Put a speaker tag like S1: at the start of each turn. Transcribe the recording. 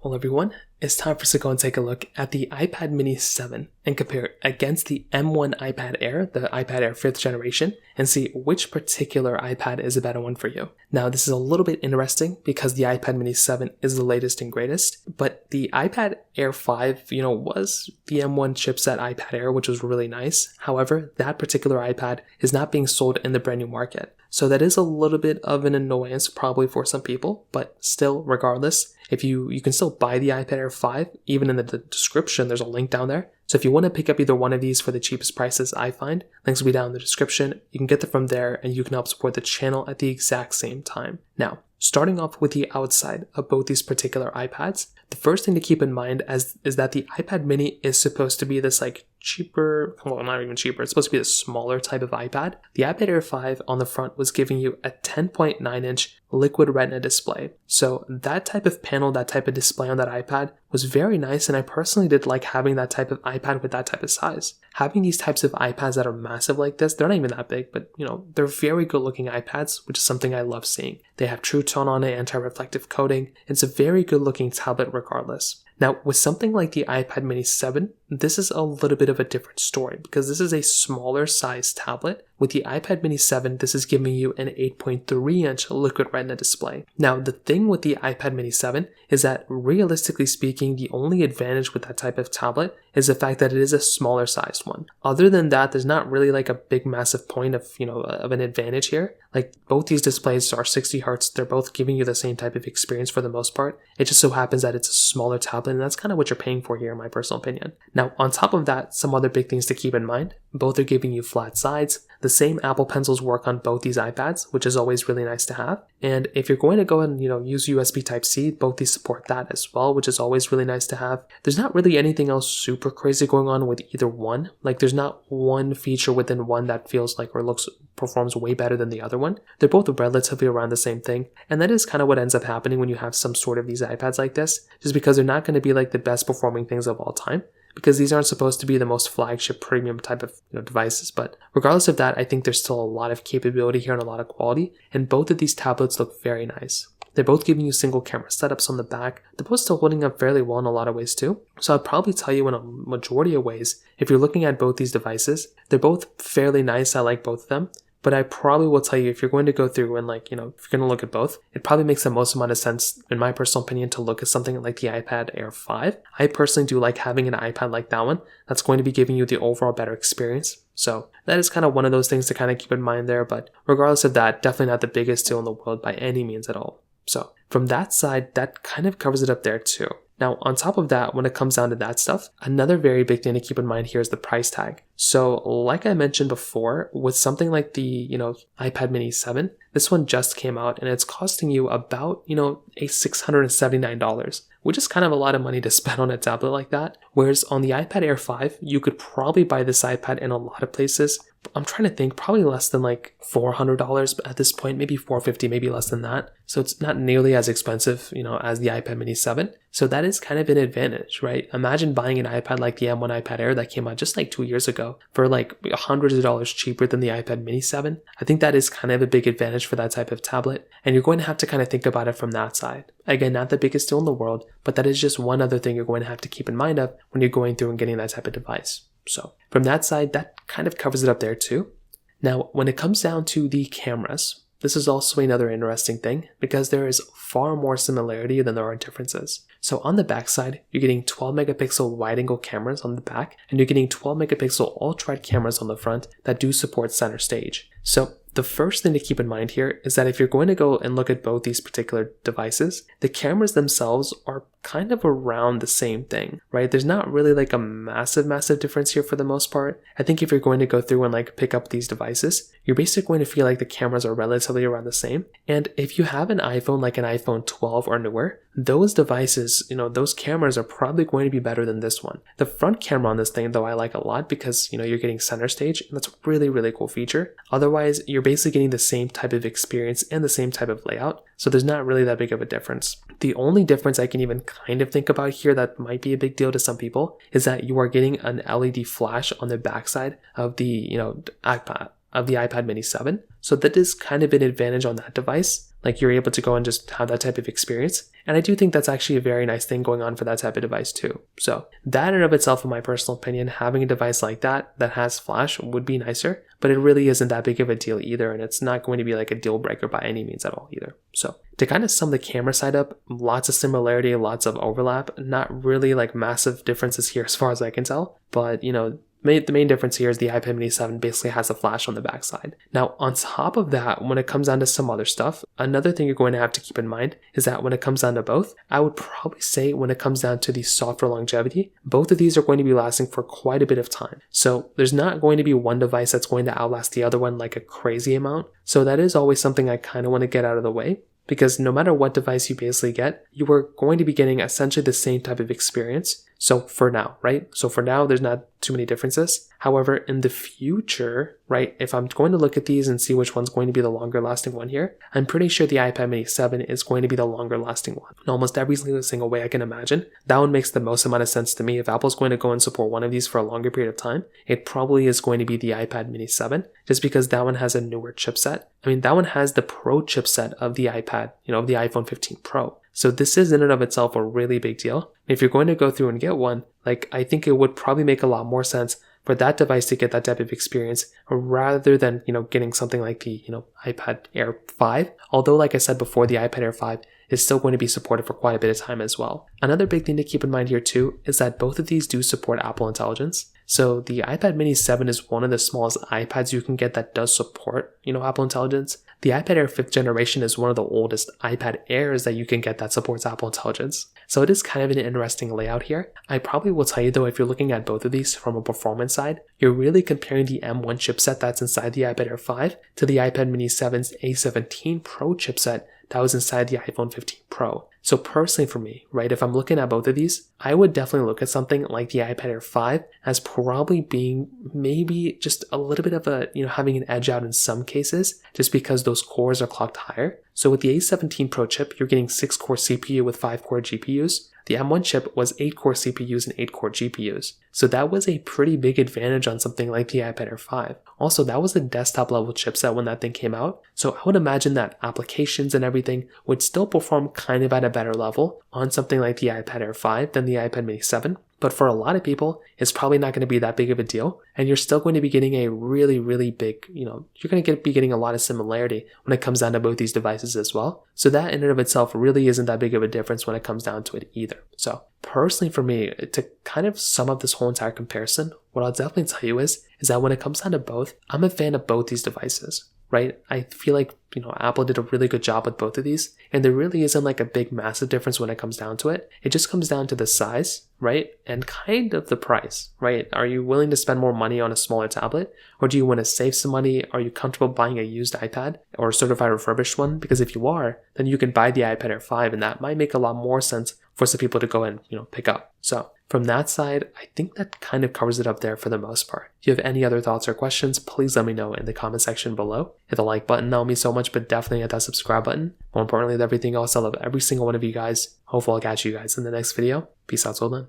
S1: Hello everyone, it's time for us to go and take a look at the iPad mini 7 and compare it against the M1 iPad Air, the iPad Air 5th generation, and see which particular iPad is a better one for you. Now this is a little bit interesting because the iPad mini 7 is the latest and greatest, but the iPad Air 5, was the M1 chipset iPad Air, which was really nice. However, that particular iPad is not being sold in the brand new market. So that is a little bit of an annoyance probably for some people, but still, regardless, if you can still buy the iPad Air 5, even in the description, there's a link down there. So if you want to pick up either one of these for the cheapest prices I find, links will be down in the description. You can get them from there and you can help support the channel at the exact same time. Now, starting off with the outside of both these particular iPads, the first thing to keep in mind is that the iPad mini is supposed to be this cheaper, well, not even cheaper, it's supposed to be a smaller type of iPad. The iPad Air 5 on the front was giving you a 10.9-inch liquid retina display. So that type of panel, that type of display on that iPad was very nice, and I personally did like having that type of iPad with that type of size. Having these types of iPads that are massive like this, they're not even that big, but they're very good looking iPads, which is something I love seeing. They have True Tone on it, anti-reflective coating. It's a very good looking tablet regardless. Now, with something like the iPad mini 7, this is a little bit of a different story because this is a smaller size tablet. With the iPad mini 7, this is giving you an 8.3-inch liquid retina display. Now, the thing with the iPad mini 7 is that realistically speaking, the only advantage with that type of tablet is the fact that it is a smaller sized one. Other than that, there's not really a big massive point of an advantage here. Both these displays are 60 Hz. They're both giving you the same type of experience for the most part. It just so happens that it's a smaller tablet, and that's kind of what you're paying for here in my personal opinion. Now, on top of that, some other big things to keep in mind. Both are giving you flat sides. The same Apple Pencils work on both these iPads, which is always really nice to have. And if you're going to go and use USB Type-C, both these support that as well, which is always really nice to have. There's not really anything else super crazy going on with either one. There's not one feature within one that feels or performs way better than the other one. They're both relatively around the same thing, and that is kind of what ends up happening when you have some sort of these iPads like this, just because they're not going to be the best performing things of all time, because these aren't supposed to be the most flagship premium type of devices. But regardless of that, I think there's still a lot of capability here and a lot of quality, and both of these tablets look very nice. They're both giving you single camera setups on the back. They're both still holding up fairly well in a lot of ways too. So I'd probably tell you in a majority of ways, if you're looking at both these devices, they're both fairly nice. I like both of them. But I probably will tell you, if you're going to go through and if you're going to look at both, it probably makes the most amount of sense, in my personal opinion, to look at something like the iPad Air 5. I personally do like having an iPad like that one that's going to be giving you the overall better experience. So that is kind of one of those things to kind of keep in mind there. But regardless of that, definitely not the biggest deal in the world by any means at all. So from that side, that kind of covers it up there too. Now, on top of that, when it comes down to that stuff, another very big thing to keep in mind here is the price tag. So like I mentioned before, with something like the, iPad mini 7, this one just came out and it's costing you about, a $679, which is kind of a lot of money to spend on a tablet like that. Whereas on the iPad Air 5, you could probably buy this iPad in a lot of places. I'm trying to think, probably less than $400 at this point, maybe $450, maybe less than that. So it's not nearly as expensive, as the iPad mini 7. So that is kind of an advantage, right? Imagine buying an iPad like the M1 iPad Air that came out just 2 years ago for hundreds of dollars cheaper than the iPad mini 7. I think that is kind of a big advantage for that type of tablet. And you're going to have to kind of think about it from that side. Again, not the biggest deal in the world, but that is just one other thing you're going to have to keep in mind of when you're going through and getting that type of device. So from that side, that kind of covers it up there too. Now, when it comes down to the cameras, this is also another interesting thing because there is far more similarity than there are differences. So on the back side, you're getting 12 megapixel wide angle cameras on the back, and you're getting 12 megapixel ultra wide cameras on the front that do support center stage. So the first thing to keep in mind here is that if you're going to go and look at both these particular devices, the cameras themselves are kind of around the same thing, right? There's not really a massive difference here for the most part. I think if you're going to go through and pick up these devices, you're basically going to feel like the cameras are relatively around the same. And if you have an iPhone like an iPhone 12 or newer, those devices, those cameras are probably going to be better than this one. The front camera on this thing, though, I like a lot because, you're getting center stage, and that's a really, really cool feature. Otherwise, you're basically getting the same type of experience and the same type of layout. So there's not really that big of a difference. The only difference I can even kind of think about here that might be a big deal to some people is that you are getting an LED flash on the backside of the, iPad mini 7. So that is kind of an advantage on that device. Like you're able to go and just have that type of experience. And I do think that's actually a very nice thing going on for that type of device too. So that in and of itself, in my personal opinion, having a device like that has flash would be nicer, but it really isn't that big of a deal either. And it's not going to be like a deal breaker by any means at all either. So to kind of sum the camera side up, lots of similarity, lots of overlap, not really like massive differences here as far as I can tell, but the main difference here is the iPad mini 7 basically has a flash on the backside. Now, on top of that, when it comes down to some other stuff, another thing you're going to have to keep in mind is that when it comes down to both, I would probably say when it comes down to the software longevity, both of these are going to be lasting for quite a bit of time. So there's not going to be one device that's going to outlast the other one like a crazy amount. So that is always something I kind of want to get out of the way. Because no matter what device you basically get, you are going to be getting essentially the same type of experience. So for now, right? So for now, there's not too many differences. However, in the future, right, if I'm going to look at these and see which one's going to be the longer lasting one here, I'm pretty sure the iPad mini 7 is going to be the longer lasting one. In almost every single way I can imagine, that one makes the most amount of sense to me. If Apple's going to go and support one of these for a longer period of time, it probably is going to be the iPad mini 7, just because that one has a newer chipset. I mean, that one has the Pro chipset of the iPad, of the iPhone 15 Pro. So this is in and of itself a really big deal. If you're going to go through and get one, I think it would probably make a lot more sense for that device to get that type of experience rather than, getting something like the, iPad Air 5. Although, like I said before, the iPad Air 5 is still going to be supported for quite a bit of time as well. Another big thing to keep in mind here too is that both of these do support Apple Intelligence. So the iPad mini 7 is one of the smallest iPads you can get that does support, Apple Intelligence. The iPad Air 5th generation is one of the oldest iPad Airs that you can get that supports Apple Intelligence. So it is kind of an interesting layout here. I probably will tell you though, if you're looking at both of these from a performance side, you're really comparing the M1 chipset that's inside the iPad Air 5 to the iPad mini 7's A17 Pro chipset that was inside the iPhone 15 Pro. So personally for me, right, if I'm looking at both of these, I would definitely look at something like the iPad Air 5 as probably being maybe just a little bit of a, having an edge out in some cases, just because those cores are clocked higher. So with the A17 Pro chip, you're getting 6-core CPU with 5-core GPUs. The M1 chip was 8-core CPUs and 8-core GPUs. So that was a pretty big advantage on something like the iPad Air 5. Also, that was a desktop level chipset when that thing came out. So I would imagine that applications and everything would still perform kind of at a better level on something like the iPad Air 5 than the iPad mini 7. But for a lot of people, it's probably not going to be that big of a deal. And you're still going to be getting a really, really big, you're going to be getting a lot of similarity when it comes down to both these devices as well. So that in and of itself really isn't that big of a difference when it comes down to it either. So personally for me, to kind of sum up this whole entire comparison, what I'll definitely tell you is that when it comes down to both, I'm a fan of both these devices. Right? I feel like, Apple did a really good job with both of these, and there really isn't like a big massive difference when it comes down to it. It just comes down to the size, right? And kind of the price, right? Are you willing to spend more money on a smaller tablet, or do you want to save some money? Are you comfortable buying a used iPad or a certified refurbished one? Because if you are, then you can buy the iPad Air 5, and that might make a lot more sense for some people to go and, pick up. So from that side, I think that kind of covers it up there for the most part. If you have any other thoughts or questions, please let me know in the comment section below. Hit the like button, that'll mean so much, but definitely hit that subscribe button. More importantly than everything else, I love every single one of you guys. Hopefully I'll catch you guys in the next video. Peace out till then.